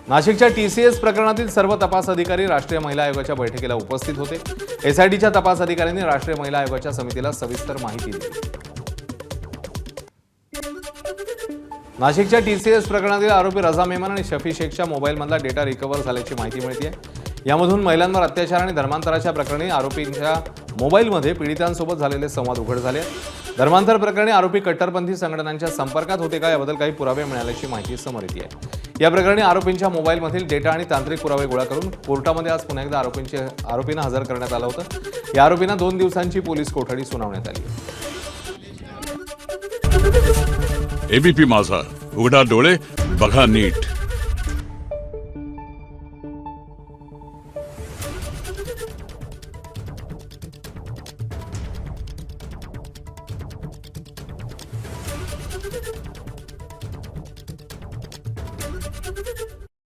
नाशिकच्या TCS प्रकरणातील सर्व तपास अधिकारी राष्ट्रीय महिला आयोगाच्या बैठकीला उपस्थित होते। SITच्या तपास अधिकाऱ्यांनी राष्ट्रीय महिला आयोगाच्या समितीला सविस्तर माहिती दिली। नाशिकच्या TCS प्रकरणातील आरोपी रजा मेमन आणि शफी शेखच्या मोबाईलमधला डेटा रिकव्हर झाल्याची माहिती मिळते आहे। यामधून महिलांवर अत्याचार आणि धर्मांतराच्या प्रकरणी आरोपींच्या मोबाईलमध्ये पीडितांसोबत झालेले संवाद उघड झाले। धर्मांतर प्रकरणी आरोपी कट्टरपंथी संघटनांच्या संपर्कात होते का याबद्दल काही पुरावे मिळाल्याची माहिती समोर येते आहे। या प्रकरणी आरोपींच्या मोबाईलमधील डेटा आणि तांत्रिक पुरावे गोळा करून कोर्टामध्ये आज पुन्हा एकदा आरोपींना हजर करण्यात आलं होतं। या आरोपींना 2 दिवसांची पोलीस कोठडी सुनावण्यात आली। ABP माझा, उघडा डोळे बघा नीट।